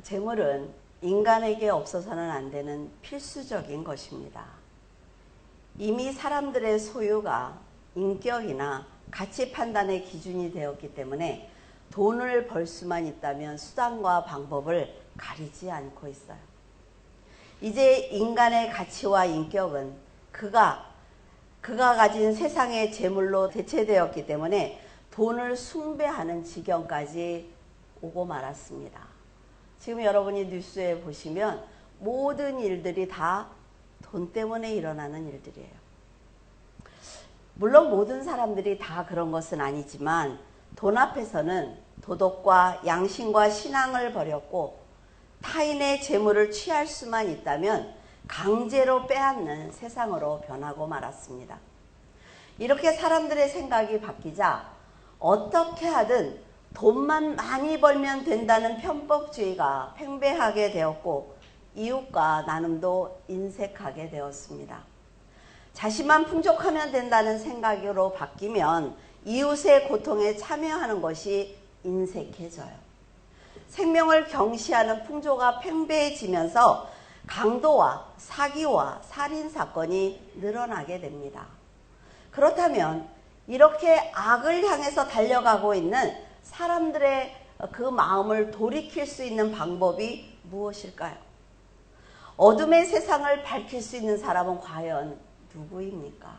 재물은 인간에게 없어서는 안 되는 필수적인 것입니다. 이미 사람들의 소유가 인격이나 가치 판단의 기준이 되었기 때문에 돈을 벌 수만 있다면 수단과 방법을 가리지 않고 있어요. 이제 인간의 가치와 인격은 그가 가진 세상의 재물로 대체되었기 때문에 돈을 숭배하는 지경까지 오고 말았습니다. 지금 여러분이 뉴스에 보시면 모든 일들이 다 돈 때문에 일어나는 일들이에요. 물론 모든 사람들이 다 그런 것은 아니지만 돈 앞에서는 도덕과 양심과 신앙을 버렸고 타인의 재물을 취할 수만 있다면 강제로 빼앗는 세상으로 변하고 말았습니다. 이렇게 사람들의 생각이 바뀌자 어떻게 하든 돈만 많이 벌면 된다는 편법주의가 팽배하게 되었고 이웃과 나눔도 인색하게 되었습니다. 자신만 풍족하면 된다는 생각으로 바뀌면 이웃의 고통에 참여하는 것이 인색해져요. 생명을 경시하는 풍조가 팽배해지면서 강도와 사기와 살인사건이 늘어나게 됩니다. 그렇다면 이렇게 악을 향해서 달려가고 있는 사람들의 그 마음을 돌이킬 수 있는 방법이 무엇일까요? 어둠의 세상을 밝힐 수 있는 사람은 과연 누구입니까?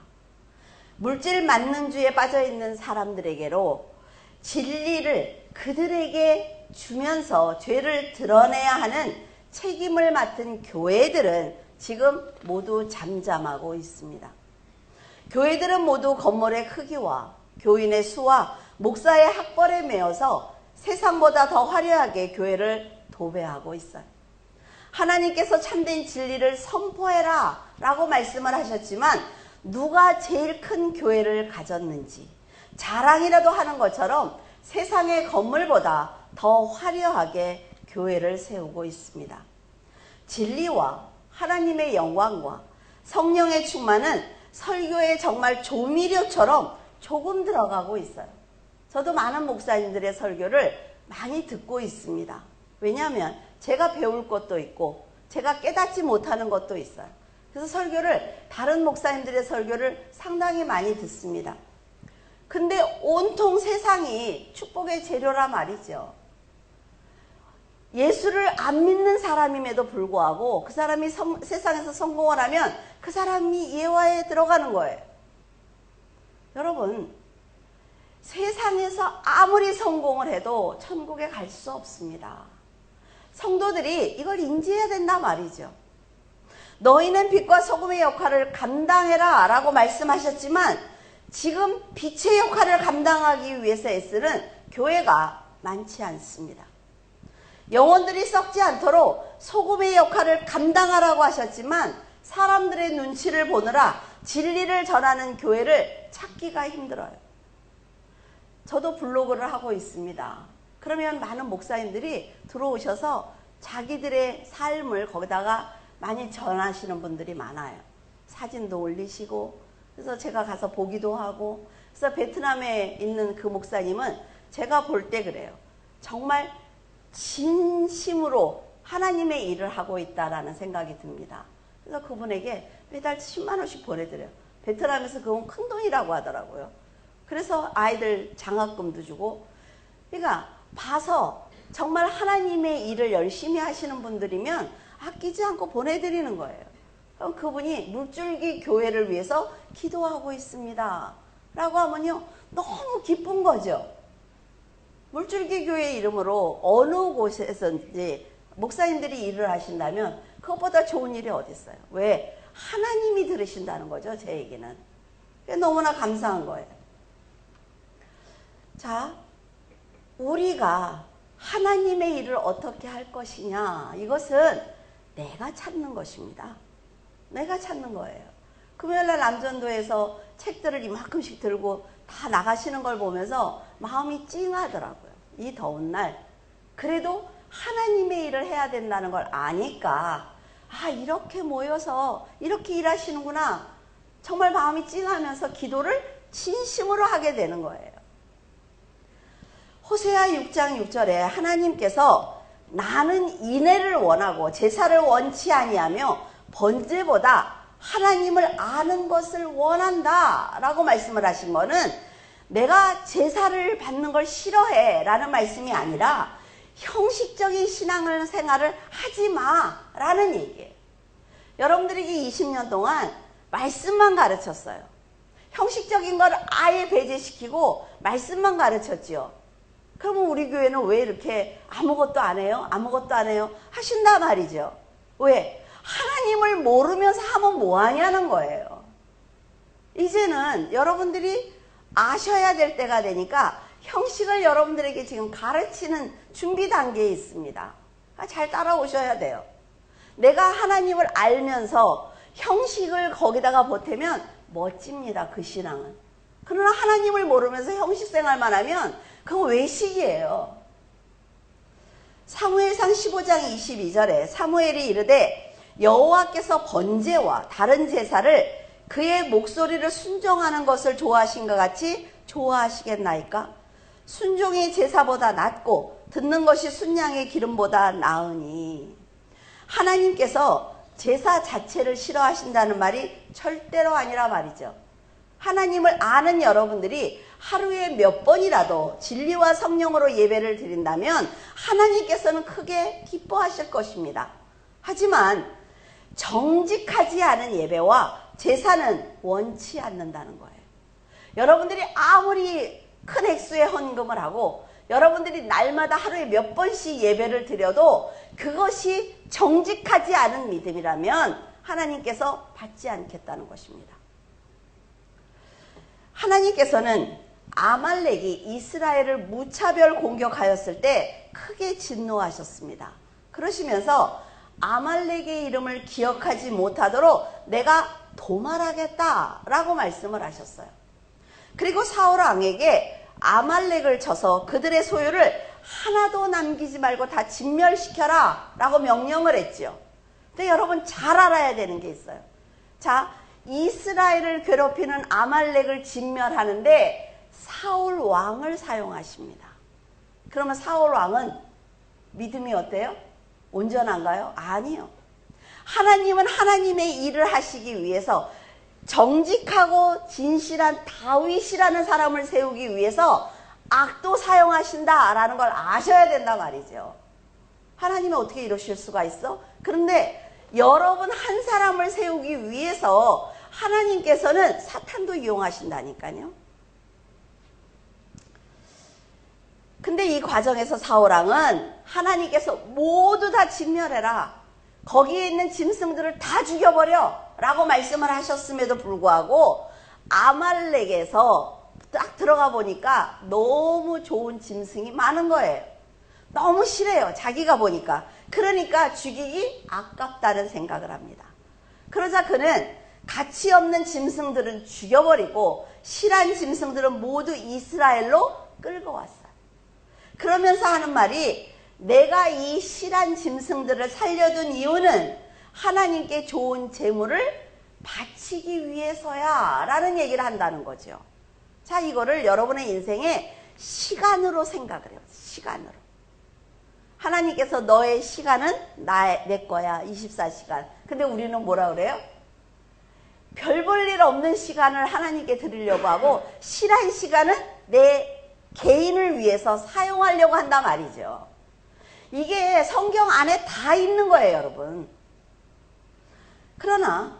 물질 만능주의에 빠져있는 사람들에게로 진리를 그들에게 주면서 죄를 드러내야 하는 책임을 맡은 교회들은 지금 모두 잠잠하고 있습니다. 교회들은 모두 건물의 크기와 교인의 수와 목사의 학벌에 매여서 세상보다 더 화려하게 교회를 도배하고 있어요. 하나님께서 참된 진리를 선포해라 라고 말씀을 하셨지만 누가 제일 큰 교회를 가졌는지 자랑이라도 하는 것처럼 세상의 건물보다 더 화려하게 교회를 세우고 있습니다. 진리와 하나님의 영광과 성령의 충만은 설교에 정말 조미료처럼 조금 들어가고 있어요. 저도 많은 목사님들의 설교를 많이 듣고 있습니다. 왜냐하면 제가 배울 것도 있고 제가 깨닫지 못하는 것도 있어요. 그래서 설교를 다른 목사님들의 설교를 상당히 많이 듣습니다. 근데 온통 세상이 축복의 재료라 말이죠. 예수를 안 믿는 사람임에도 불구하고 그 사람이 세상에서 성공을 하면 그 사람이 예화에 들어가는 거예요. 여러분, 세상에서 아무리 성공을 해도 천국에 갈 수 없습니다. 성도들이 이걸 인지해야 된다 말이죠. 너희는 빛과 소금의 역할을 감당해라 라고 말씀하셨지만 지금 빛의 역할을 감당하기 위해서 애쓰는 교회가 많지 않습니다. 영혼들이 썩지 않도록 소금의 역할을 감당하라고 하셨지만 사람들의 눈치를 보느라 진리를 전하는 교회를 찾기가 힘들어요. 저도 블로그를 하고 있습니다. 그러면 많은 목사님들이 들어오셔서 자기들의 삶을 거기다가 많이 전하시는 분들이 많아요. 사진도 올리시고 그래서 제가 가서 보기도 하고 그래서 베트남에 있는 그 목사님은 제가 볼 때 그래요. 정말 진심으로 하나님의 일을 하고 있다라는 생각이 듭니다. 그래서 그분에게 매달 10만 원씩 보내드려요. 베트남에서 그건 큰 돈이라고 하더라고요. 그래서 아이들 장학금도 주고 그러니까 봐서 정말 하나님의 일을 열심히 하시는 분들이면 아끼지 않고 보내드리는 거예요. 그럼 그분이 물줄기 교회를 위해서 기도하고 있습니다 라고 하면요 너무 기쁜 거죠. 물줄기 교회 이름으로 어느 곳에서인지 목사님들이 일을 하신다면 그것보다 좋은 일이 어디 있어요. 왜? 하나님이 들으신다는 거죠. 제 얘기는. 너무나 감사한 거예요. 자, 우리가 하나님의 일을 어떻게 할 것이냐, 이것은 내가 찾는 것입니다. 내가 찾는 거예요. 금요일날 남전도에서 책들을 이만큼씩 들고 다 나가시는 걸 보면서 마음이 찡하더라고요. 이 더운 날. 그래도 하나님의 일을 해야 된다는 걸 아니까 아, 이렇게 모여서 이렇게 일하시는구나. 정말 마음이 찡하면서 기도를 진심으로 하게 되는 거예요. 호세아 6장 6절에 하나님께서 나는 인애를 원하고 제사를 원치 아니하며 번제보다 하나님을 아는 것을 원한다 라고 말씀을 하신 거는 내가 제사를 받는 걸 싫어해 라는 말씀이 아니라 형식적인 신앙생활을 하지 마 라는 얘기예요. 여러분들에게 20년 동안 말씀만 가르쳤어요. 형식적인 걸 아예 배제시키고 말씀만 가르쳤지요. 그러면 우리 교회는 왜 이렇게 아무것도 안 해요? 아무것도 안 해요? 하신다 말이죠. 왜? 하나님을 모르면서 하면 뭐하냐는 거예요. 이제는 여러분들이 아셔야 될 때가 되니까 형식을 여러분들에게 지금 가르치는 준비 단계에 있습니다. 잘 따라오셔야 돼요. 내가 하나님을 알면서 형식을 거기다가 보태면 멋집니다. 그 신앙은. 그러나 하나님을 모르면서 형식 생활만 하면 그건 외식이에요. 사무엘상 15장 22절에 사무엘이 이르되 여호와께서 번제와 다른 제사를 그의 목소리를 순종하는 것을 좋아하신 것 같이 좋아하시겠나이까? 순종이 제사보다 낫고 듣는 것이 순양의 기름보다 나으니. 하나님께서 제사 자체를 싫어하신다는 말이 절대로 아니라 말이죠. 하나님을 아는 여러분들이 하루에 몇 번이라도 진리와 성령으로 예배를 드린다면 하나님께서는 크게 기뻐하실 것입니다. 하지만 정직하지 않은 예배와 제사는 원치 않는다는 거예요. 여러분들이 아무리 큰 액수의 헌금을 하고 여러분들이 날마다 하루에 몇 번씩 예배를 드려도 그것이 정직하지 않은 믿음이라면 하나님께서 받지 않겠다는 것입니다. 하나님께서는 아말렉이 이스라엘을 무차별 공격하였을 때 크게 진노하셨습니다. 그러시면서 아말렉의 이름을 기억하지 못하도록 내가 도말하겠다라고 말씀을 하셨어요. 그리고 사울 왕에게 아말렉을 쳐서 그들의 소유를 하나도 남기지 말고 다 진멸시켜라 라고 명령을 했지요. 근데 여러분 잘 알아야 되는 게 있어요. 자, 이스라엘을 괴롭히는 아말렉을 진멸하는데 사울 왕을 사용하십니다. 그러면 사울 왕은 믿음이 어때요? 온전한가요? 아니요. 하나님은 하나님의 일을 하시기 위해서 정직하고 진실한 다윗이라는 사람을 세우기 위해서 악도 사용하신다라는 걸 아셔야 된단 말이죠. 하나님은 어떻게 이러실 수가 있어? 그런데 여러분 한 사람을 세우기 위해서 하나님께서는 사탄도 이용하신다니까요. 근데 이 과정에서 사울왕은 하나님께서 모두 다 진멸해라. 거기에 있는 짐승들을 다 죽여버려 라고 말씀을 하셨음에도 불구하고 아말렉에서 딱 들어가 보니까 너무 좋은 짐승이 많은 거예요. 너무 싫어요. 자기가 보니까. 그러니까 죽이기 아깝다는 생각을 합니다. 그러자 그는 가치 없는 짐승들은 죽여버리고 실한 짐승들은 모두 이스라엘로 끌고 왔어요. 그러면서 하는 말이 내가 이 실한 짐승들을 살려둔 이유는 하나님께 좋은 제물을 바치기 위해서야 라는 얘기를 한다는 거죠. 자, 이거를 여러분의 인생에 시간으로 생각을 해요. 시간으로. 하나님께서 너의 시간은 내 거야. 24시간. 근데 우리는 뭐라 그래요? 별 볼 일 없는 시간을 하나님께 드리려고 하고 실한 시간은 내 개인을 위해서 사용하려고 한단 말이죠. 이게 성경 안에 다 있는 거예요, 여러분. 그러나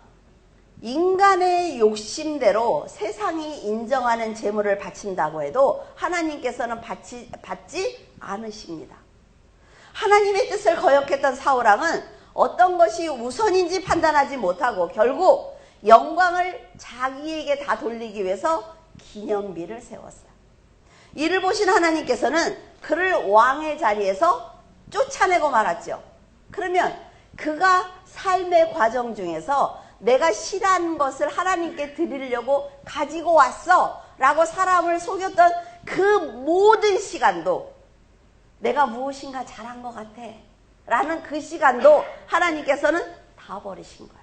인간의 욕심대로 세상이 인정하는 제물을 바친다고 해도 하나님께서는 받지 않으십니다. 하나님의 뜻을 거역했던 사울왕은 어떤 것이 우선인지 판단하지 못하고 결국 영광을 자기에게 다 돌리기 위해서 기념비를 세웠어요. 이를 보신 하나님께서는 그를 왕의 자리에서 쫓아내고 말았죠. 그러면 그가 삶의 과정 중에서 내가 실한 것을 하나님께 드리려고 가지고 왔어 라고 사람을 속였던 그 모든 시간도 내가 무엇인가 잘한 것 같아 라는 그 시간도 하나님께서는 다 버리신 거예요.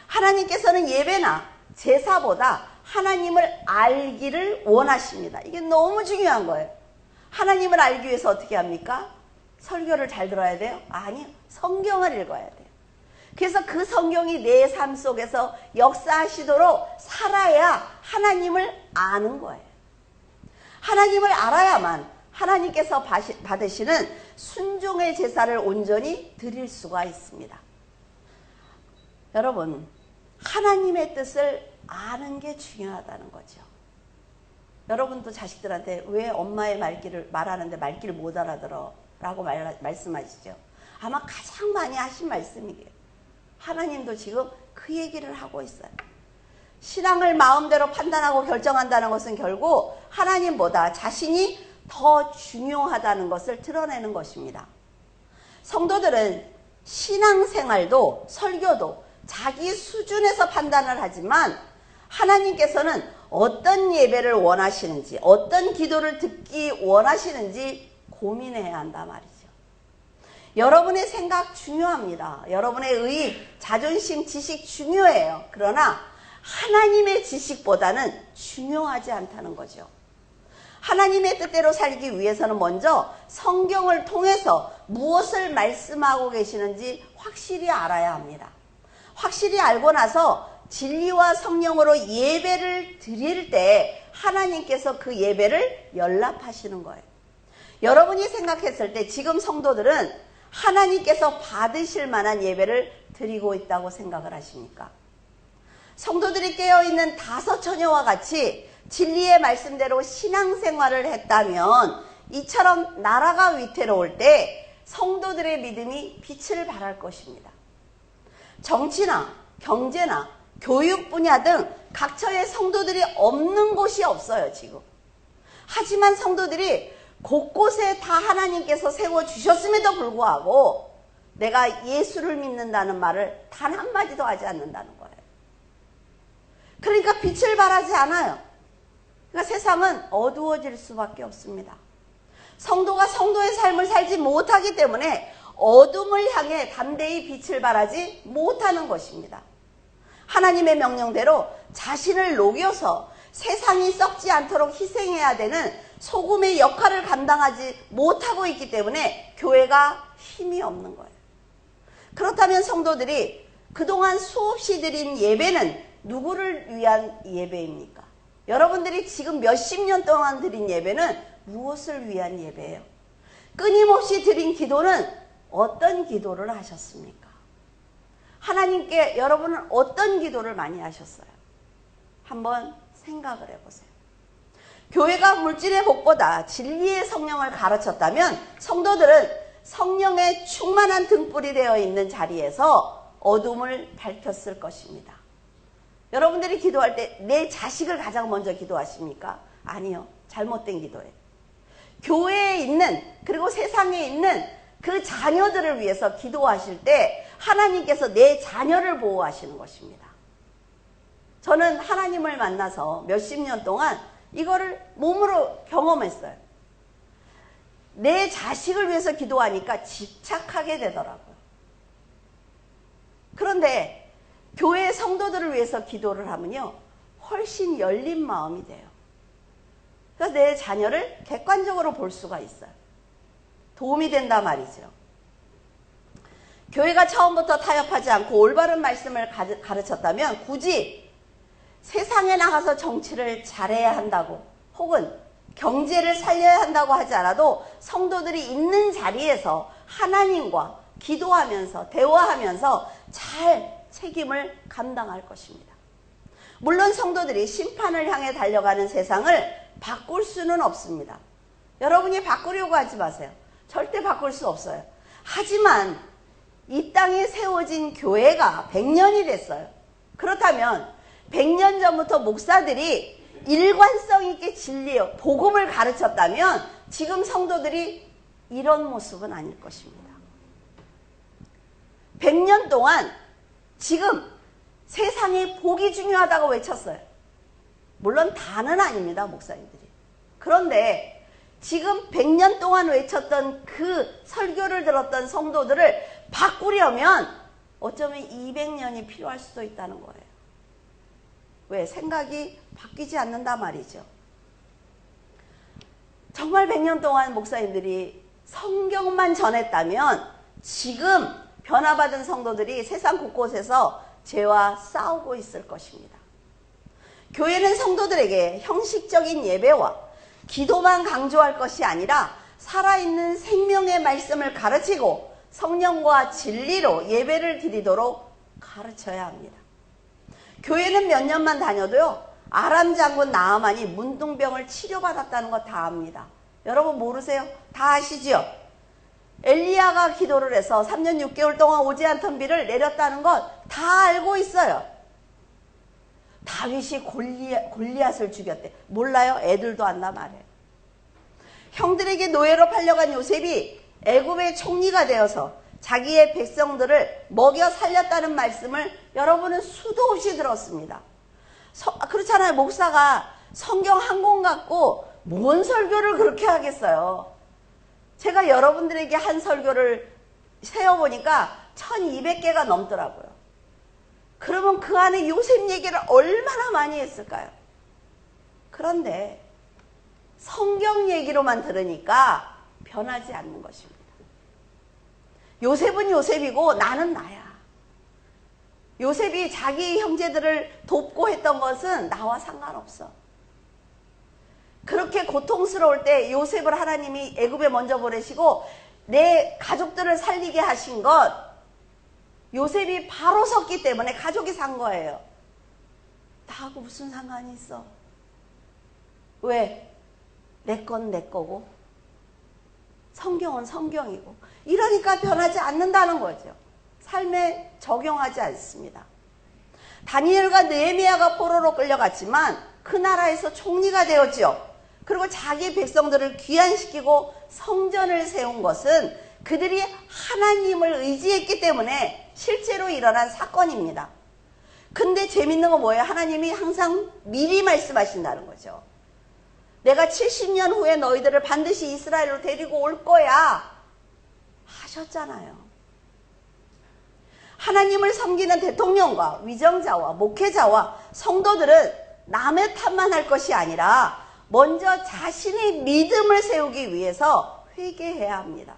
하나님께서는 예배나 제사보다 하나님을 알기를 원하십니다. 이게 너무 중요한 거예요. 하나님을 알기 위해서 어떻게 합니까? 설교를 잘 들어야 돼요? 아니요. 성경을 읽어야 돼요. 그래서 그 성경이 내 삶 속에서 역사하시도록 살아야 하나님을 아는 거예요. 하나님을 알아야만 하나님께서 받으시는 순종의 제사를 온전히 드릴 수가 있습니다. 여러분, 하나님의 뜻을 아는 게 중요하다는 거죠. 여러분도 자식들한테 왜 엄마의 말하는데 말귀를 못 알아들어? 라고 말씀하시죠. 아마 가장 많이 하신 말씀이에요. 하나님도 지금 그 얘기를 하고 있어요. 신앙을 마음대로 판단하고 결정한다는 것은 결국 하나님보다 자신이 더 중요하다는 것을 드러내는 것입니다. 성도들은 신앙생활도 설교도 자기 수준에서 판단을 하지만 하나님께서는 어떤 예배를 원하시는지, 어떤 기도를 듣기 원하시는지 고민해야 한단 말이죠. 여러분의 생각 중요합니다. 여러분의 의, 자존심, 지식 중요해요. 그러나 하나님의 지식보다는 중요하지 않다는 거죠. 하나님의 뜻대로 살기 위해서는 먼저 성경을 통해서 무엇을 말씀하고 계시는지 확실히 알아야 합니다. 확실히 알고 나서 진리와 성령으로 예배를 드릴 때 하나님께서 그 예배를 연락하시는 거예요. 여러분이 생각했을 때 지금 성도들은 하나님께서 받으실 만한 예배를 드리고 있다고 생각을 하십니까? 성도들이 깨어있는 다섯 처녀와 같이 진리의 말씀대로 신앙생활을 했다면 이처럼 나라가 위태로울 때 성도들의 믿음이 빛을 발할 것입니다. 정치나 경제나 교육 분야 등 각처에 성도들이 없는 곳이 없어요, 지금. 하지만 성도들이 곳곳에 다 하나님께서 세워주셨음에도 불구하고 내가 예수를 믿는다는 말을 단 한마디도 하지 않는다는 거예요. 그러니까 빛을 발하지 않아요. 그러니까 세상은 어두워질 수밖에 없습니다. 성도가 성도의 삶을 살지 못하기 때문에 어둠을 향해 담대히 빛을 발하지 못하는 것입니다. 하나님의 명령대로 자신을 녹여서 세상이 썩지 않도록 희생해야 되는 소금의 역할을 감당하지 못하고 있기 때문에 교회가 힘이 없는 거예요. 그렇다면 성도들이 그동안 수없이 드린 예배는 누구를 위한 예배입니까? 여러분들이 지금 몇십 년 동안 드린 예배는 무엇을 위한 예배예요? 끊임없이 드린 기도는 어떤 기도를 하셨습니까? 하나님께 여러분은 어떤 기도를 많이 하셨어요? 한번 생각을 해보세요. 교회가 물질의 복보다 진리의 성령을 가르쳤다면 성도들은 성령의 충만한 등불이 되어 있는 자리에서 어둠을 밝혔을 것입니다. 여러분들이 기도할 때 내 자식을 가장 먼저 기도하십니까? 아니요. 잘못된 기도예요. 교회에 있는 그리고 세상에 있는 그 자녀들을 위해서 기도하실 때 하나님께서 내 자녀를 보호하시는 것입니다. 저는 하나님을 만나서 몇십 년 동안 이거를 몸으로 경험했어요. 내 자식을 위해서 기도하니까 집착하게 되더라고요. 그런데 교회 성도들을 위해서 기도를 하면요, 훨씬 열린 마음이 돼요. 그래서 내 자녀를 객관적으로 볼 수가 있어요. 도움이 된다 말이죠. 교회가 처음부터 타협하지 않고 올바른 말씀을 가르쳤다면 굳이 세상에 나가서 정치를 잘해야 한다고 혹은 경제를 살려야 한다고 하지 않아도 성도들이 있는 자리에서 하나님과 기도하면서 대화하면서 잘 책임을 감당할 것입니다. 물론 성도들이 심판을 향해 달려가는 세상을 바꿀 수는 없습니다. 여러분이 바꾸려고 하지 마세요. 절대 바꿀 수 없어요. 하지만 이 땅에 세워진 교회가 100년이 됐어요. 그렇다면 100년 전부터 목사들이 일관성 있게 진리의 복음을 가르쳤다면 지금 성도들이 이런 모습은 아닐 것입니다. 100년 동안 지금 세상에 복이 중요하다고 외쳤어요. 물론 다는 아닙니다, 목사님들이. 그런데 지금 100년 동안 외쳤던 그 설교를 들었던 성도들을 바꾸려면 어쩌면 200년이 필요할 수도 있다는 거예요. 왜? 생각이 바뀌지 않는다 말이죠. 정말 100년 동안 목사님들이 성경만 전했다면 지금 변화받은 성도들이 세상 곳곳에서 죄와 싸우고 있을 것입니다. 교회는 성도들에게 형식적인 예배와 기도만 강조할 것이 아니라 살아있는 생명의 말씀을 가르치고 성령과 진리로 예배를 드리도록 가르쳐야 합니다. 교회는 몇 년만 다녀도요, 아람 장군 나아만이 문둥병을 치료받았다는 거 다 압니다. 여러분 모르세요? 다 아시죠? 엘리야가 기도를 해서 3년 6개월 동안 오지 않던 비를 내렸다는 것 다 알고 있어요. 다윗이 골리앗을 죽였대. 몰라요? 애들도 안나 말해요. 형들에게 노예로 팔려간 요셉이 애굽의 총리가 되어서 자기의 백성들을 먹여 살렸다는 말씀을 여러분은 수도 없이 들었습니다. 그렇잖아요. 목사가 성경 한 권 갖고 뭔 설교를 그렇게 하겠어요. 제가 여러분들에게 한 설교를 세어보니까 1200개가 넘더라고요. 그러면 그 안에 요셉 얘기를 얼마나 많이 했을까요? 그런데 성경 얘기로만 들으니까 변하지 않는 것입니다. 요셉은 요셉이고 나는 나야. 요셉이 자기 형제들을 돕고 했던 것은 나와 상관없어. 그렇게 고통스러울 때 요셉을 하나님이 애굽에 먼저 보내시고 내 가족들을 살리게 하신 것, 요셉이 바로 섰기 때문에 가족이 산 거예요. 나하고 무슨 상관이 있어? 왜? 내 건 내 거고 성경은 성경이고, 이러니까 변하지 않는다는 거죠. 삶에 적용하지 않습니다. 다니엘과 느헤미야가 포로로 끌려갔지만 그 나라에서 총리가 되었죠. 그리고 자기 백성들을 귀환시키고 성전을 세운 것은 그들이 하나님을 의지했기 때문에 실제로 일어난 사건입니다. 근데 재밌는 건 뭐예요? 하나님이 항상 미리 말씀하신다는 거죠. 내가 70년 후에 너희들을 반드시 이스라엘로 데리고 올 거야 하셨잖아요. 하나님을 섬기는 대통령과 위정자와 목회자와 성도들은 남의 탓만 할 것이 아니라 먼저 자신의 믿음을 세우기 위해서 회개해야 합니다.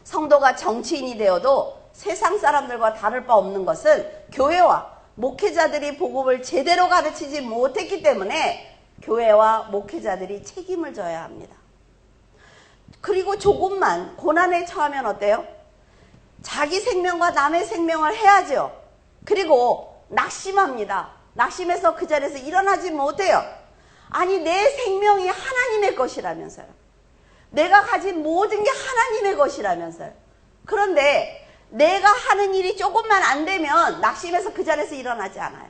성도가 정치인이 되어도 세상 사람들과 다를 바 없는 것은 교회와 목회자들이 복음을 제대로 가르치지 못했기 때문에 교회와 목회자들이 책임을 져야 합니다. 그리고 조금만 고난에 처하면 어때요? 자기 생명과 남의 생명을 해야죠. 그리고 낙심합니다. 낙심해서 그 자리에서 일어나지 못해요. 아니, 내 생명이 하나님의 것이라면서요. 내가 가진 모든 게 하나님의 것이라면서요. 그런데 내가 하는 일이 조금만 안 되면 낙심해서 그 자리에서 일어나지 않아요.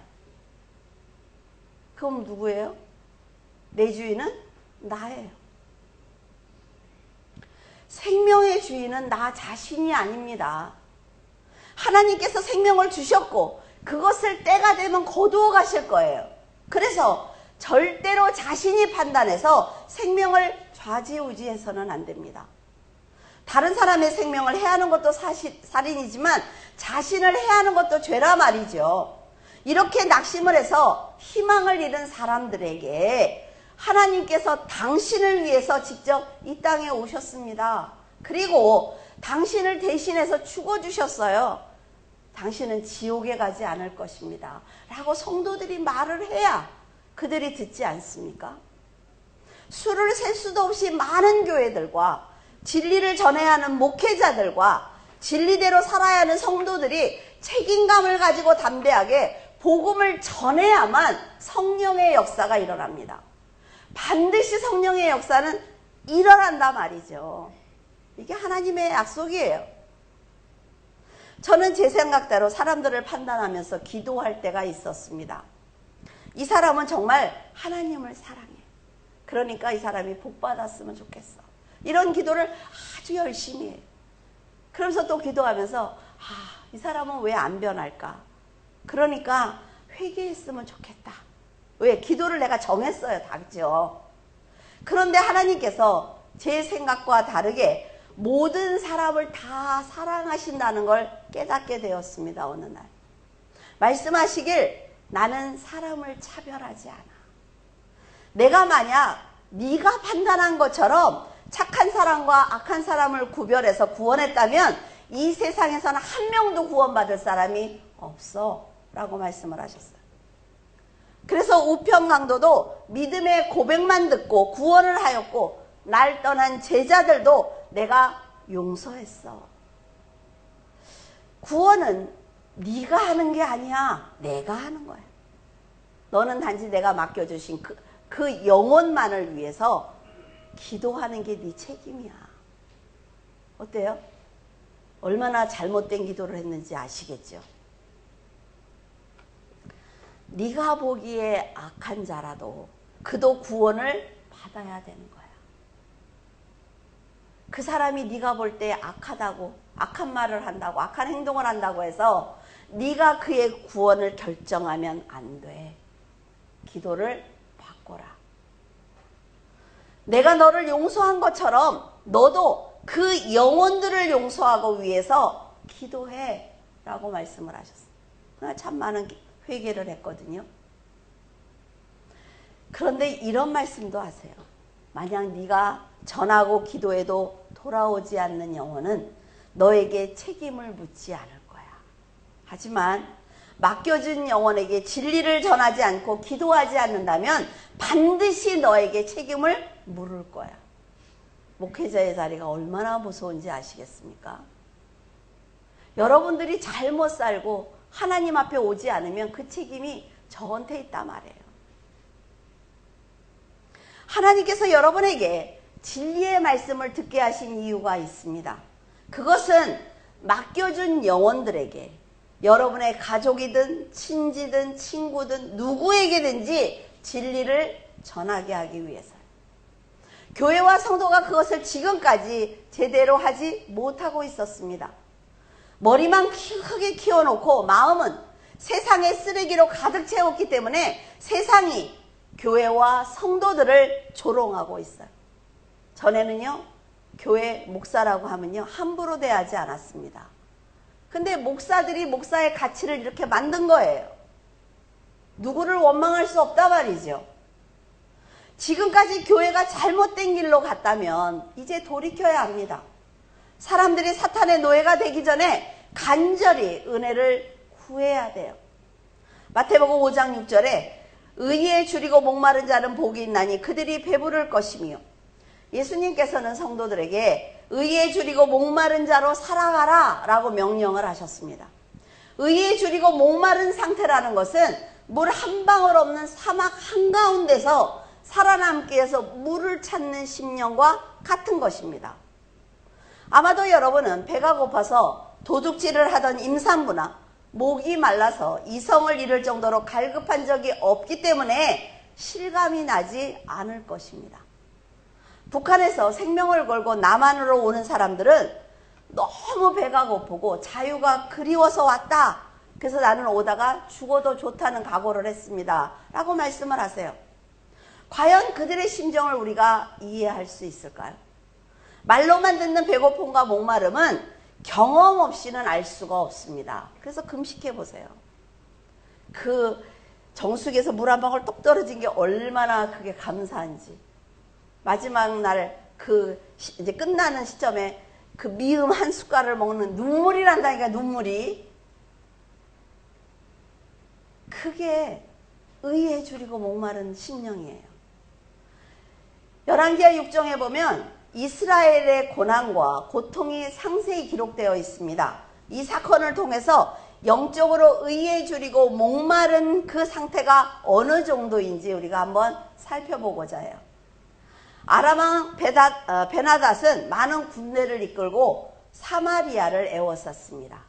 그럼 누구예요? 내 주인은 나예요. 생명의 주인은 나 자신이 아닙니다. 하나님께서 생명을 주셨고 그것을 때가 되면 거두어 가실 거예요. 그래서 절대로 자신이 판단해서 생명을 좌지우지해서는 안 됩니다. 다른 사람의 생명을 해하는 것도 살인이지만 자신을 해하는 것도 죄라 말이죠. 이렇게 낙심을 해서 희망을 잃은 사람들에게 하나님께서 당신을 위해서 직접 이 땅에 오셨습니다. 그리고 당신을 대신해서 죽어주셨어요. 당신은 지옥에 가지 않을 것입니다. 라고 성도들이 말을 해야 그들이 듣지 않습니까? 수를 셀 수도 없이 많은 교회들과 진리를 전해야 하는 목회자들과 진리대로 살아야 하는 성도들이 책임감을 가지고 담대하게 복음을 전해야만 성령의 역사가 일어납니다. 반드시 성령의 역사는 일어난다 말이죠. 이게 하나님의 약속이에요. 저는 제 생각대로 사람들을 판단하면서 기도할 때가 있었습니다. 이 사람은 정말 하나님을 사랑해. 그러니까 이 사람이 복 받았으면 좋겠어. 이런 기도를 아주 열심히 해요. 그러면서 또 기도하면서 이 사람은 왜 안 변할까? 그러니까 회개했으면 좋겠다. 왜? 기도를 내가 정했어요. 다죠. 그런데 하나님께서 제 생각과 다르게 모든 사람을 다 사랑하신다는 걸 깨닫게 되었습니다. 어느 날 말씀하시길, 나는 사람을 차별하지 않아. 내가 만약 네가 판단한 것처럼 착한 사람과 악한 사람을 구별해서 구원했다면 이 세상에서는 한 명도 구원받을 사람이 없어 라고 말씀을 하셨어요. 그래서 우편 강도도 믿음의 고백만 듣고 구원을 하였고 날 떠난 제자들도 내가 용서했어. 구원은 네가 하는 게 아니야. 내가 하는 거야. 너는 단지 내가 맡겨주신 그 영혼만을 위해서 기도하는 게 네 책임이야. 어때요? 얼마나 잘못된 기도를 했는지 아시겠죠? 네가 보기에 악한 자라도 그도 구원을 받아야 되는 거야. 그 사람이 네가 볼 때 악하다고, 악한 말을 한다고, 악한 행동을 한다고 해서 네가 그의 구원을 결정하면 안 돼. 기도를 바꿔라. 내가 너를 용서한 것처럼 너도 그 영혼들을 용서하고 위해서 기도해 라고 말씀을 하셨어요. 참 많은 회개를 했거든요. 그런데 이런 말씀도 하세요. 만약 네가 전하고 기도해도 돌아오지 않는 영혼은 너에게 책임을 묻지 않을 거야. 하지만 맡겨준 영혼에게 진리를 전하지 않고 기도하지 않는다면 반드시 너에게 책임을 물을 거야. 목회자의 자리가 얼마나 무서운지 아시겠습니까? 여러분들이 잘못 살고 하나님 앞에 오지 않으면 그 책임이 저한테 있단 말이에요. 하나님께서 여러분에게 진리의 말씀을 듣게 하신 이유가 있습니다. 그것은 맡겨준 영혼들에게 여러분의 가족이든 친지든 친구든 누구에게든지 진리를 전하게 하기 위해서요. 교회와 성도가 그것을 지금까지 제대로 하지 못하고 있었습니다. 머리만 크게 키워놓고 마음은 세상의 쓰레기로 가득 채웠기 때문에 세상이 교회와 성도들을 조롱하고 있어요. 전에는요, 교회 목사라고 하면요, 함부로 대하지 않았습니다. 근데 목사들이 목사의 가치를 이렇게 만든 거예요. 누구를 원망할 수 없다 말이죠. 지금까지 교회가 잘못된 길로 갔다면 이제 돌이켜야 합니다. 사람들이 사탄의 노예가 되기 전에 간절히 은혜를 구해야 돼요. 마태복음 5장 6절에 의에 줄이고 목마른 자는 복이 있나니 그들이 배부를 것이며, 예수님께서는 성도들에게 의에 줄이고 목마른 자로 살아가라 라고 명령을 하셨습니다. 의에 줄이고 목마른 상태라는 것은 물 한 방울 없는 사막 한가운데서 살아남기 위해서 물을 찾는 심령과 같은 것입니다. 아마도 여러분은 배가 고파서 도둑질을 하던 임산부나 목이 말라서 이성을 잃을 정도로 갈급한 적이 없기 때문에 실감이 나지 않을 것입니다. 북한에서 생명을 걸고 남한으로 오는 사람들은 너무 배가 고프고 자유가 그리워서 왔다. 그래서 나는 오다가 죽어도 좋다는 각오를 했습니다. 라고 말씀을 하세요. 과연 그들의 심정을 우리가 이해할 수 있을까요? 말로만 듣는 배고픔과 목마름은 경험 없이는 알 수가 없습니다. 그래서 금식해 보세요. 그 정수기에서 물 한 방울 똑 떨어진 게 얼마나 그게 감사한지. 마지막 날 이제 끝나는 시점에 그 미음 한 숟갈을 먹는 눈물이 난다니까, 눈물이. 그게 의에 줄이고 목마른 심령이에요. 열왕기하 6장에 보면 이스라엘의 고난과 고통이 상세히 기록되어 있습니다. 이 사건을 통해서 영적으로 의에 줄이고 목마른 그 상태가 어느 정도인지 우리가 한번 살펴보고자 해요. 아람왕 베나닷은 많은 군대를 이끌고 사마리아를 에워쌌습니다.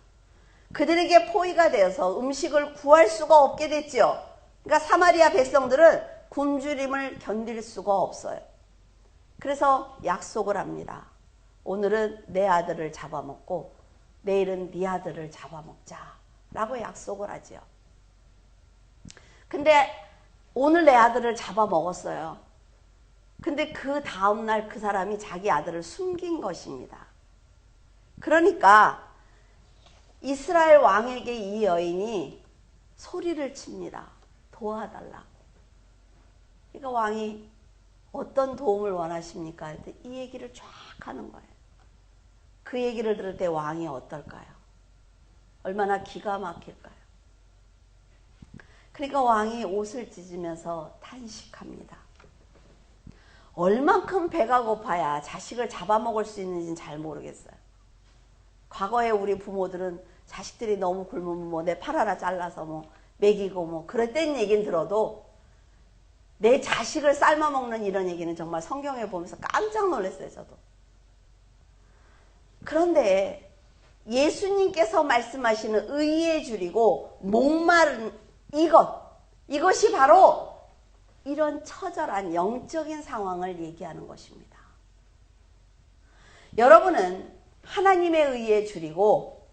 그들에게 포위가 되어서 음식을 구할 수가 없게 됐죠. 그러니까 사마리아 백성들은 굶주림을 견딜 수가 없어요. 그래서 약속을 합니다. 오늘은 내 아들을 잡아먹고 내일은 네 아들을 잡아먹자 라고 약속을 하죠. 근데 오늘 내 아들을 잡아먹었어요. 근데 그 다음날 그 사람이 자기 아들을 숨긴 것입니다. 그러니까 이스라엘 왕에게 이 여인이 소리를 칩니다. 도와달라고. 그러니까 왕이 어떤 도움을 원하십니까? 할 때 이 얘기를 쫙 하는 거예요. 그 얘기를 들을 때 왕이 어떨까요? 얼마나 기가 막힐까요? 그러니까 왕이 옷을 찢으면서 탄식합니다. 얼만큼 배가 고파야 자식을 잡아먹을 수 있는지는 잘 모르겠어요. 과거에 우리 부모들은 자식들이 너무 굶으면 뭐 내 팔 하나 잘라서 뭐 먹이고 뭐 그랬던 얘기는 들어도 내 자식을 삶아먹는 이런 얘기는 정말 성경에 보면서 깜짝 놀랐어요, 저도. 그런데 예수님께서 말씀하시는 의의 줄이고 목마른 이것이 바로 이런 처절한 영적인 상황을 얘기하는 것입니다. 여러분은 하나님의 의에 줄이고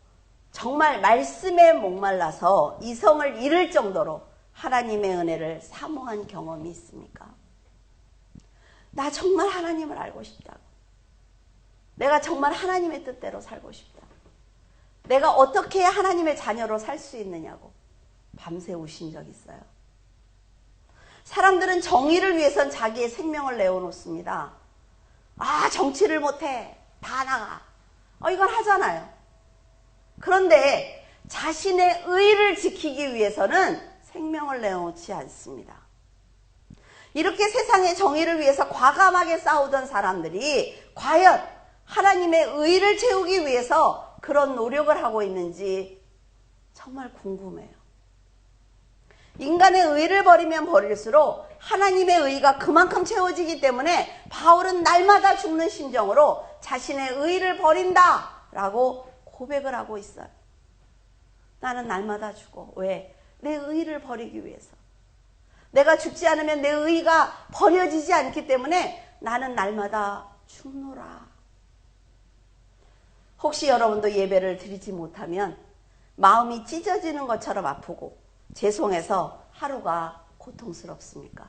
정말 말씀에 목말라서 이성을 잃을 정도로 하나님의 은혜를 사모한 경험이 있습니까? 나 정말 하나님을 알고 싶다고. 내가 정말 하나님의 뜻대로 살고 싶다. 내가 어떻게 하나님의 자녀로 살 수 있느냐고 밤새 우신 적 있어요. 사람들은 정의를 위해선 자기의 생명을 내어놓습니다. 아, 정치를 못해. 다 나가. 이건 하잖아요. 그런데 자신의 의를 지키기 위해서는 생명을 내어놓지 않습니다. 이렇게 세상의 정의를 위해서 과감하게 싸우던 사람들이 과연 하나님의 의를 채우기 위해서 그런 노력을 하고 있는지 정말 궁금해요. 인간의 의를 버리면 버릴수록 하나님의 의가 그만큼 채워지기 때문에 바울은 날마다 죽는 심정으로 자신의 의를 버린다라고 고백을 하고 있어요. 나는 날마다 죽어. 왜? 내 의를 버리기 위해서. 내가 죽지 않으면 내 의가 버려지지 않기 때문에 나는 날마다 죽노라. 혹시 여러분도 예배를 드리지 못하면 마음이 찢어지는 것처럼 아프고 죄송해서 하루가 고통스럽습니까?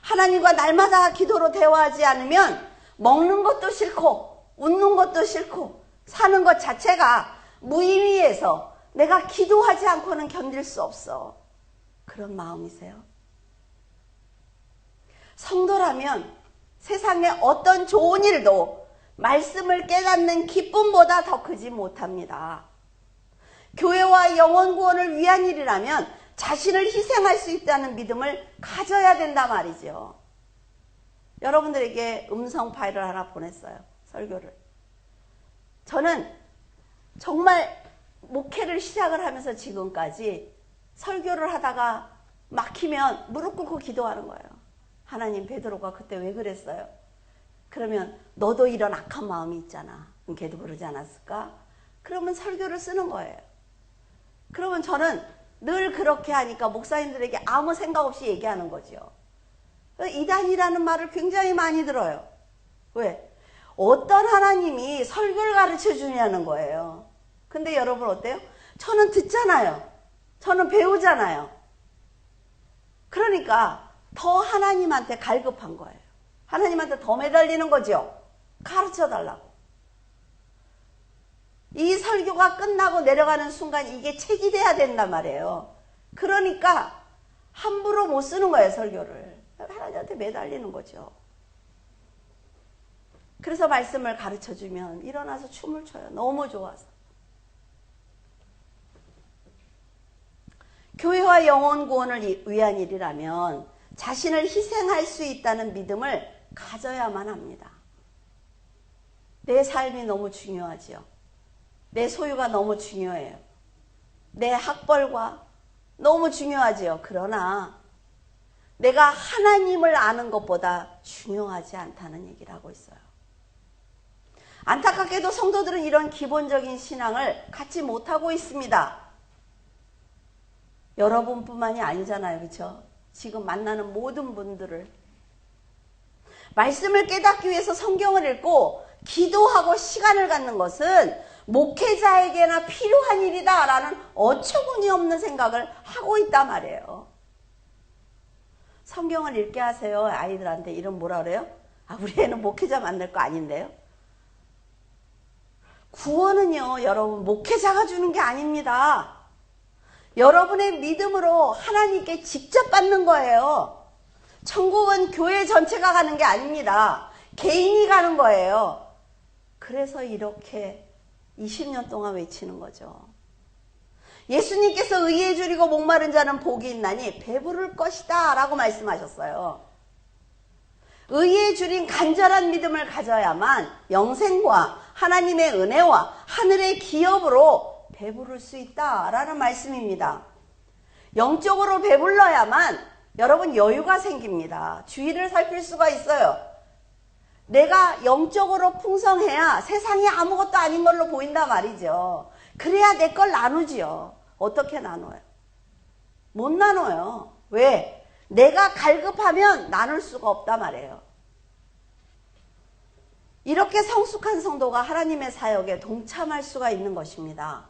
하나님과 날마다 기도로 대화하지 않으면 먹는 것도 싫고 웃는 것도 싫고 사는 것 자체가 무의미해서 내가 기도하지 않고는 견딜 수 없어. 그런 마음이세요? 성도라면 세상의 어떤 좋은 일도 말씀을 깨닫는 기쁨보다 더 크지 못합니다. 교회와 영혼 구원을 위한 일이라면 자신을 희생할 수 있다는 믿음을 가져야 된다 말이죠. 여러분들에게 음성 파일을 하나 보냈어요. 설교를. 저는 정말 목회를 시작을 하면서 지금까지 설교를 하다가 막히면 무릎 꿇고 기도하는 거예요. 하나님, 베드로가 그때 왜 그랬어요? 그러면 너도 이런 악한 마음이 있잖아. 걔도 그러지 않았을까? 그러면 설교를 쓰는 거예요. 그러면 저는 늘 그렇게 하니까 목사님들에게 아무 생각 없이 얘기하는 거죠. 이단이라는 말을 굉장히 많이 들어요. 왜? 어떤 하나님이 설교를 가르쳐 주냐는 거예요. 근데 여러분 어때요? 저는 듣잖아요. 저는 배우잖아요. 그러니까 더 하나님한테 갈급한 거예요. 하나님한테 더 매달리는 거죠. 가르쳐 달라고. 이 설교가 끝나고 내려가는 순간 이게 책이 돼야 된단 말이에요. 그러니까 함부로 못 쓰는 거예요, 설교를. 하나님한테 매달리는 거죠. 그래서 말씀을 가르쳐주면 일어나서 춤을 춰요. 너무 좋아서. 교회와 영혼 구원을 위한 일이라면 자신을 희생할 수 있다는 믿음을 가져야만 합니다. 내 삶이 너무 중요하지요. 내 소유가 너무 중요해요. 내 학벌과 너무 중요하지요. 그러나 내가 하나님을 아는 것보다 중요하지 않다는 얘기를 하고 있어요. 안타깝게도 성도들은 이런 기본적인 신앙을 갖지 못하고 있습니다. 여러분뿐만이 아니잖아요. 그렇죠? 지금 만나는 모든 분들을 말씀을 깨닫기 위해서 성경을 읽고 기도하고 시간을 갖는 것은 목회자에게나 필요한 일이다라는 어처구니 없는 생각을 하고 있단 말이에요. 성경을 읽게 하세요. 아이들한테 이런 뭐라 그래요? 우리 애는 목회자 만들 거 아닌데요. 구원은요, 여러분 목회자가 주는 게 아닙니다. 여러분의 믿음으로 하나님께 직접 받는 거예요. 천국은 교회 전체가 가는 게 아닙니다. 개인이 가는 거예요. 그래서 이렇게 20년 동안 외치는 거죠. 예수님께서 의에 줄이고 목마른 자는 복이 있나니 배부를 것이다 라고 말씀하셨어요. 의에 줄인 간절한 믿음을 가져야만 영생과 하나님의 은혜와 하늘의 기업으로 배부를 수 있다라는 말씀입니다. 영적으로 배불러야만 여러분 여유가 생깁니다. 주위를 살필 수가 있어요. 내가 영적으로 풍성해야 세상이 아무것도 아닌 걸로 보인단 말이죠. 그래야 내 걸 나누지요. 어떻게 나눠요? 못 나눠요. 왜? 내가 갈급하면 나눌 수가 없단 말이에요. 이렇게 성숙한 성도가 하나님의 사역에 동참할 수가 있는 것입니다.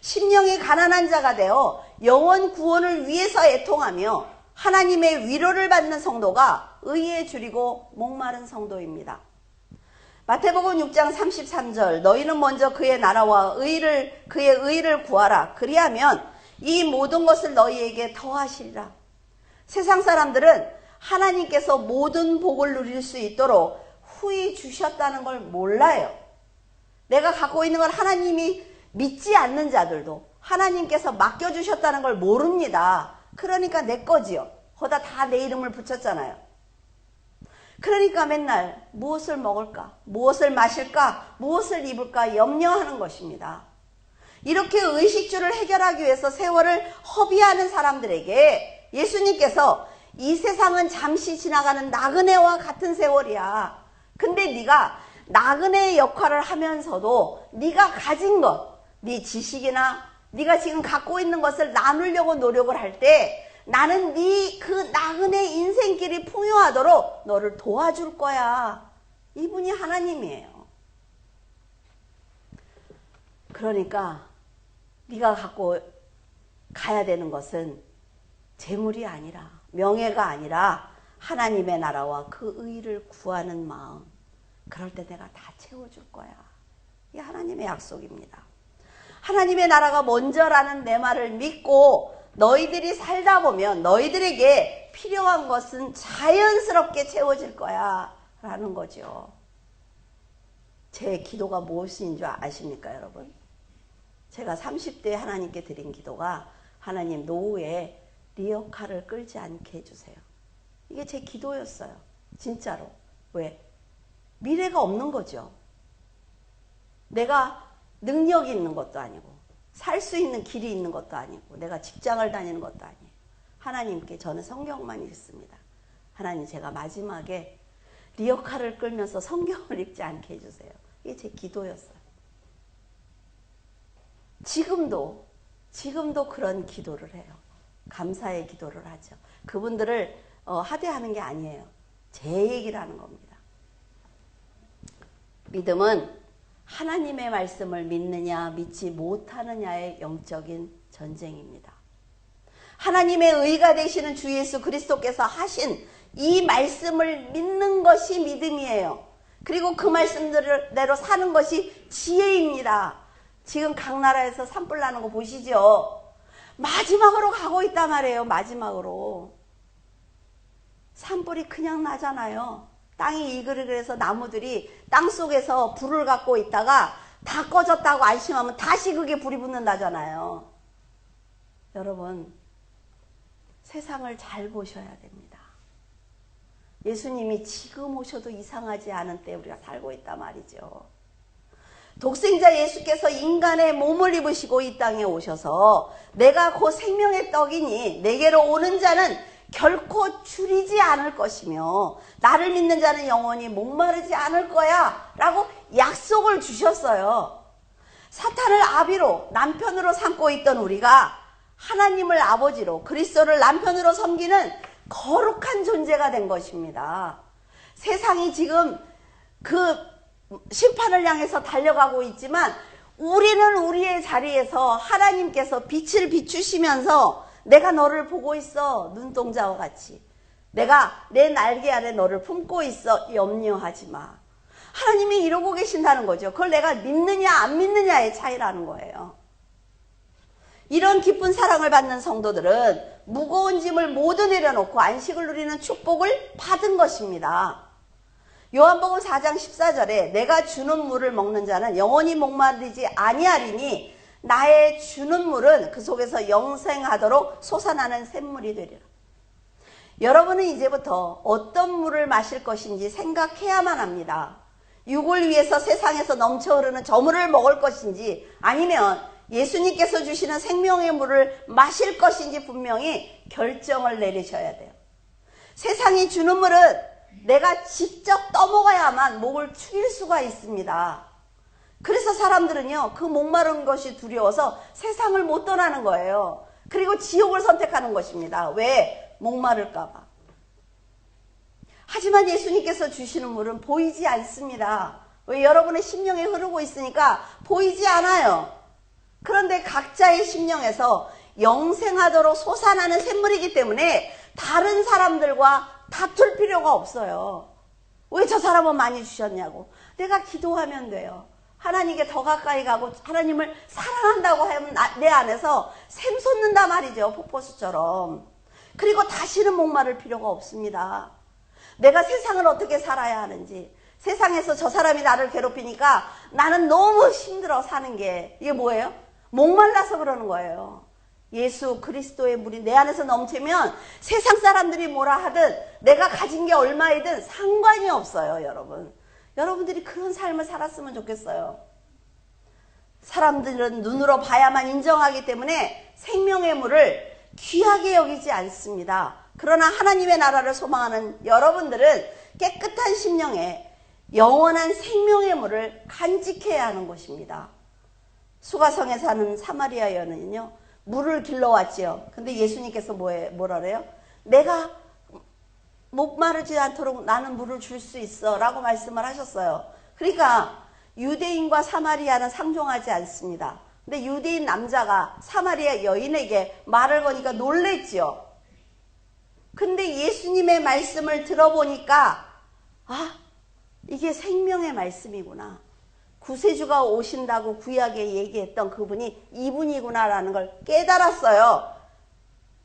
심령이 가난한 자가 되어 영원 구원을 위해서 애통하며 하나님의 위로를 받는 성도가 의에 줄이고 목마른 성도입니다. 마태복음 6장 33절 너희는 먼저 그의 나라와 그의 의를 구하라. 그리하면 이 모든 것을 너희에게 더하시리라. 세상 사람들은 하나님께서 모든 복을 누릴 수 있도록 후히 주셨다는 걸 몰라요. 내가 갖고 있는 걸 하나님이 믿지 않는 자들도 하나님께서 맡겨주셨다는 걸 모릅니다. 그러니까 내 거지요. 거기다 다 내 이름을 붙였잖아요. 그러니까 맨날 무엇을 먹을까, 무엇을 마실까, 무엇을 입을까 염려하는 것입니다. 이렇게 의식주를 해결하기 위해서 세월을 허비하는 사람들에게 예수님께서 이 세상은 잠시 지나가는 나그네와 같은 세월이야. 근데 네가 나그네의 역할을 하면서도 네가 가진 것, 네 지식이나 네가 지금 갖고 있는 것을 나누려고 노력을 할 때 나는 네 그 나그네 인생길이 풍요하도록 너를 도와줄 거야. 이분이 하나님이에요. 그러니까 네가 갖고 가야 되는 것은 재물이 아니라 명예가 아니라 하나님의 나라와 그 의를 구하는 마음. 그럴 때 내가 다 채워줄 거야. 이게 하나님의 약속입니다. 하나님의 나라가 먼저라는 내 말을 믿고 너희들이 살다 보면 너희들에게 필요한 것은 자연스럽게 채워질 거야 라는 거죠. 제 기도가 무엇인 줄 아십니까 여러분? 제가 30대에 하나님께 드린 기도가 하나님 노후에 리어카를 끌지 않게 해주세요. 이게 제 기도였어요. 진짜로. 왜? 미래가 없는 거죠. 내가 능력이 있는 것도 아니고 살 수 있는 길이 있는 것도 아니고 내가 직장을 다니는 것도 아니에요. 하나님께 저는 성경만 읽습니다. 하나님 제가 마지막에 리어카를 끌면서 성경을 읽지 않게 해주세요. 이게 제 기도였어요. 지금도 그런 기도를 해요. 감사의 기도를 하죠. 그분들을 하대하는 게 아니에요. 제 얘기를 하는 겁니다. 믿음은 하나님의 말씀을 믿느냐 믿지 못하느냐의 영적인 전쟁입니다. 하나님의 의가 되시는 주 예수 그리스도께서 하신 이 말씀을 믿는 것이 믿음이에요. 그리고 그 말씀대로 사는 것이 지혜입니다. 지금 각 나라에서 산불 나는 거 보시죠. 마지막으로 가고 있단 말이에요. 마지막으로. 산불이 그냥 나잖아요. 땅이 이글이글해서 나무들이 땅속에서 불을 갖고 있다가 다 꺼졌다고 안심하면 다시 그게 불이 붙는다잖아요. 여러분, 세상을 잘 보셔야 됩니다. 예수님이 지금 오셔도 이상하지 않은 때 우리가 살고 있단 말이죠. 독생자 예수께서 인간의 몸을 입으시고 이 땅에 오셔서 내가 곧 생명의 떡이니 내게로 오는 자는 결코 줄이지 않을 것이며 나를 믿는 자는 영원히 목마르지 않을 거야 라고 약속을 주셨어요. 사탄을 아비로 남편으로 삼고 있던 우리가 하나님을 아버지로 그리스도를 남편으로 섬기는 거룩한 존재가 된 것입니다. 세상이 지금 그 심판을 향해서 달려가고 있지만 우리는 우리의 자리에서 하나님께서 빛을 비추시면서 내가 너를 보고 있어. 눈동자와 같이. 내가 내 날개 아래 너를 품고 있어. 염려하지 마. 하나님이 이러고 계신다는 거죠. 그걸 내가 믿느냐 안 믿느냐의 차이라는 거예요. 이런 기쁜 사랑을 받는 성도들은 무거운 짐을 모두 내려놓고 안식을 누리는 축복을 받은 것입니다. 요한복음 4장 14절에 내가 주는 물을 먹는 자는 영원히 목마르지 아니하리니 나의 주는 물은 그 속에서 영생하도록 솟아나는 샘물이 되리라. 여러분은 이제부터 어떤 물을 마실 것인지 생각해야만 합니다. 육을 위해서 세상에서 넘쳐 흐르는 저 물을 먹을 것인지 아니면 예수님께서 주시는 생명의 물을 마실 것인지 분명히 결정을 내리셔야 돼요. 세상이 주는 물은 내가 직접 떠먹어야만 목을 축일 수가 있습니다. 그래서 사람들은요, 그 목마른 것이 두려워서 세상을 못 떠나는 거예요. 그리고 지옥을 선택하는 것입니다. 왜? 목마를까봐. 하지만 예수님께서 주시는 물은 보이지 않습니다. 왜? 여러분의 심령에 흐르고 있으니까 보이지 않아요. 그런데 각자의 심령에서 영생하도록 솟아나는 샘물이기 때문에 다른 사람들과 다툴 필요가 없어요. 왜 저 사람은 많이 주셨냐고. 내가 기도하면 돼요. 하나님께 더 가까이 가고 하나님을 사랑한다고 하면 내 안에서 샘 솟는다 말이죠. 폭포수처럼. 그리고 다시는 목마를 필요가 없습니다. 내가 세상을 어떻게 살아야 하는지, 세상에서 저 사람이 나를 괴롭히니까 나는 너무 힘들어 사는 게, 이게 뭐예요? 목말라서 그러는 거예요. 예수 그리스도의 물이 내 안에서 넘치면 세상 사람들이 뭐라 하든 내가 가진 게 얼마이든 상관이 없어요. 여러분, 여러분들이 그런 삶을 살았으면 좋겠어요. 사람들은 눈으로 봐야만 인정하기 때문에 생명의 물을 귀하게 여기지 않습니다. 그러나 하나님의 나라를 소망하는 여러분들은 깨끗한 심령에 영원한 생명의 물을 간직해야 하는 것입니다. 수가성에 사는 사마리아 여인은요, 물을 길러왔지요. 근데 예수님께서 뭐라 그래요? 내가 목마르지 않도록 나는 물을 줄 수 있어 라고 말씀을 하셨어요. 그러니까 유대인과 사마리아는 상종하지 않습니다. 근데 유대인 남자가 사마리아 여인에게 말을 거니까 놀랬지요. 근데 예수님의 말씀을 들어보니까 이게 생명의 말씀이구나. 구세주가 오신다고 구약에 얘기했던 그분이 이분이구나라는 걸 깨달았어요.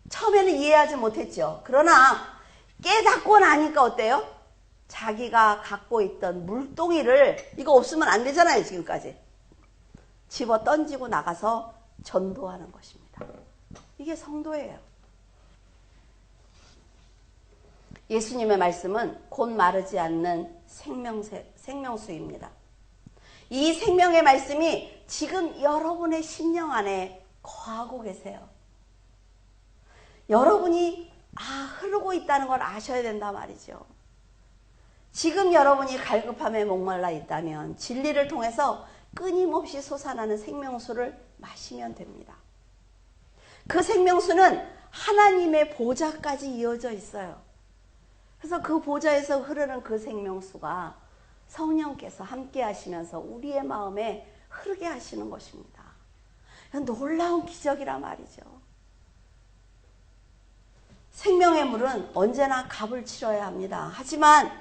처음에는 이해하지 못했죠. 그러나 깨닫고 나니까 어때요? 자기가 갖고 있던 물동이를, 이거 없으면 안 되잖아요, 지금까지. 집어 던지고 나가서 전도하는 것입니다. 이게 성도예요. 예수님의 말씀은 곧 마르지 않는 생명수입니다. 이 생명의 말씀이 지금 여러분의 심령 안에 거하고 계세요. 여러분이 흐르고 있다는 걸 아셔야 된다 말이죠. 지금 여러분이 갈급함에 목말라 있다면 진리를 통해서 끊임없이 솟아나는 생명수를 마시면 됩니다. 그 생명수는 하나님의 보좌까지 이어져 있어요. 그래서 그 보좌에서 흐르는 그 생명수가 성령께서 함께 하시면서 우리의 마음에 흐르게 하시는 것입니다. 놀라운 기적이란 말이죠. 생명의 물은 언제나 값을 치러야 합니다. 하지만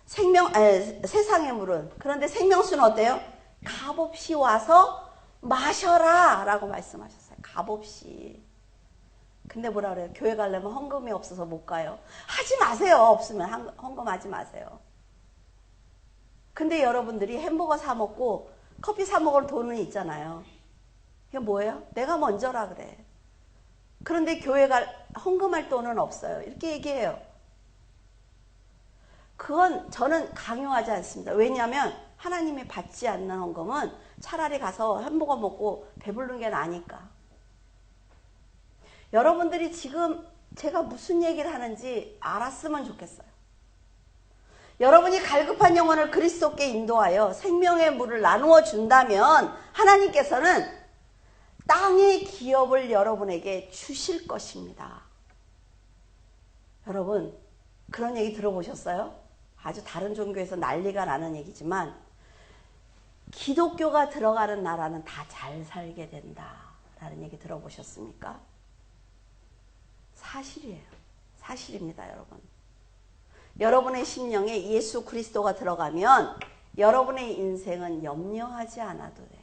세상의 물은, 그런데 생명수는 어때요? 값없이 와서 마셔라 라고 말씀하셨어요. 값없이. 근데 뭐라 그래요? 교회 가려면 헌금이 없어서 못 가요. 하지 마세요. 없으면 헌금하지 마세요. 근데 여러분들이 햄버거 사 먹고 커피 사 먹을 돈은 있잖아요. 이게 뭐예요? 내가 먼저라 그래. 그런데 교회가 헌금할 돈은 없어요. 이렇게 얘기해요. 그건 저는 강요하지 않습니다. 왜냐하면 하나님이 받지 않는 헌금은 차라리 가서 햄버거 먹고 배부른 게 나으니까. 여러분들이 지금 제가 무슨 얘기를 하는지 알았으면 좋겠어요. 여러분이 갈급한 영혼을 그리스도께 인도하여 생명의 물을 나누어 준다면 하나님께서는 땅의 기업을 여러분에게 주실 것입니다. 여러분, 그런 얘기 들어보셨어요? 아주 다른 종교에서 난리가 나는 얘기지만 기독교가 들어가는 나라는 다 잘 살게 된다라는 얘기 들어보셨습니까? 사실이에요. 사실입니다, 여러분. 여러분의 심령에 예수 그리스도가 들어가면 여러분의 인생은 염려하지 않아도 돼요.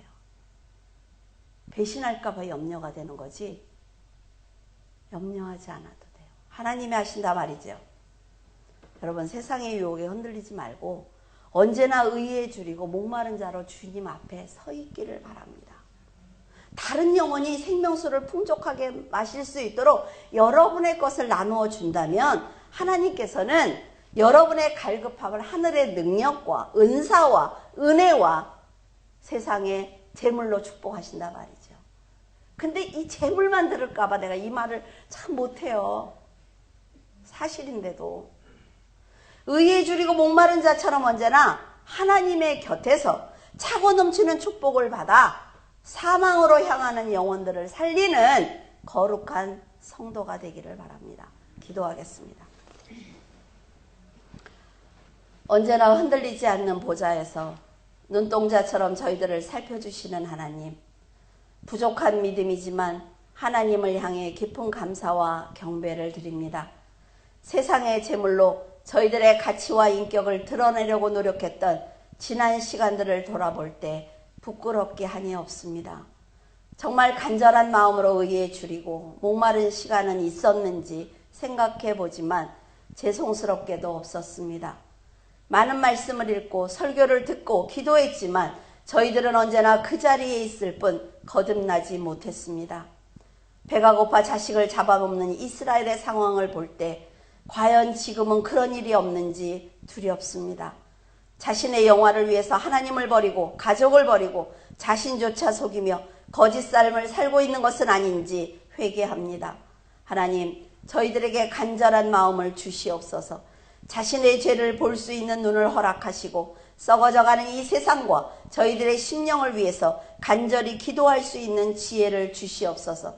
배신할까봐 염려가 되는 거지 염려하지 않아도 돼요. 하나님이 하신다 말이죠. 여러분 세상의 유혹에 흔들리지 말고 언제나 의에 줄이고 목마른 자로 주님 앞에 서 있기를 바랍니다. 다른 영혼이 생명수를 풍족하게 마실 수 있도록 여러분의 것을 나누어 준다면 하나님께서는 여러분의 갈급함을 하늘의 능력과 은사와 은혜와 세상의 재물로 축복하신다 말이죠. 근데 이 재물만 들을까봐 내가 이 말을 참 못해요. 사실인데도. 의에 줄이고 목마른 자처럼 언제나 하나님의 곁에서 차고 넘치는 축복을 받아 사망으로 향하는 영혼들을 살리는 거룩한 성도가 되기를 바랍니다. 기도하겠습니다. 언제나 흔들리지 않는 보좌에서 눈동자처럼 저희들을 살펴주시는 하나님, 부족한 믿음이지만 하나님을 향해 깊은 감사와 경배를 드립니다. 세상의 재물로 저희들의 가치와 인격을 드러내려고 노력했던 지난 시간들을 돌아볼 때 부끄럽게 한이 없습니다. 정말 간절한 마음으로 의에 줄이고 목마른 시간은 있었는지 생각해 보지만 죄송스럽게도 없었습니다. 많은 말씀을 읽고 설교를 듣고 기도했지만 저희들은 언제나 그 자리에 있을 뿐 거듭나지 못했습니다. 배가 고파 자식을 잡아먹는 이스라엘의 상황을 볼 때 과연 지금은 그런 일이 없는지 두렵습니다. 자신의 영화를 위해서 하나님을 버리고 가족을 버리고 자신조차 속이며 거짓 삶을 살고 있는 것은 아닌지 회개합니다. 하나님, 저희들에게 간절한 마음을 주시옵소서. 자신의 죄를 볼 수 있는 눈을 허락하시고 썩어져가는 이 세상과 저희들의 심령을 위해서 간절히 기도할 수 있는 지혜를 주시옵소서.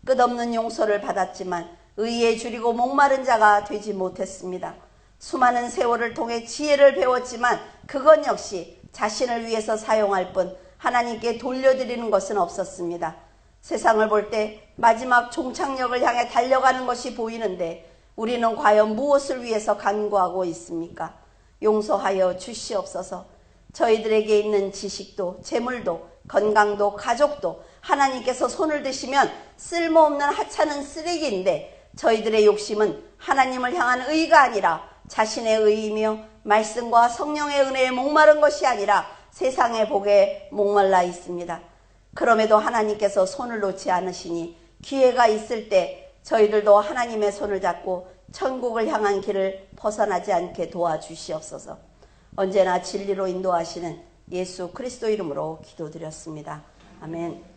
끝없는 용서를 받았지만 의에 줄이고 목마른 자가 되지 못했습니다. 수많은 세월을 통해 지혜를 배웠지만 그건 역시 자신을 위해서 사용할 뿐 하나님께 돌려드리는 것은 없었습니다. 세상을 볼 때 마지막 종착역을 향해 달려가는 것이 보이는데 우리는 과연 무엇을 위해서 간구하고 있습니까? 용서하여 주시옵소서. 저희들에게 있는 지식도 재물도 건강도 가족도 하나님께서 손을 드시면 쓸모없는 하찮은 쓰레기인데 저희들의 욕심은 하나님을 향한 의가 아니라 자신의 의이며 말씀과 성령의 은혜에 목마른 것이 아니라 세상의 복에 목말라 있습니다. 그럼에도 하나님께서 손을 놓지 않으시니 기회가 있을 때 저희들도 하나님의 손을 잡고 천국을 향한 길을 벗어나지 않게 도와주시옵소서. 언제나 진리로 인도하시는 예수 그리스도 이름으로 기도드렸습니다. 아멘.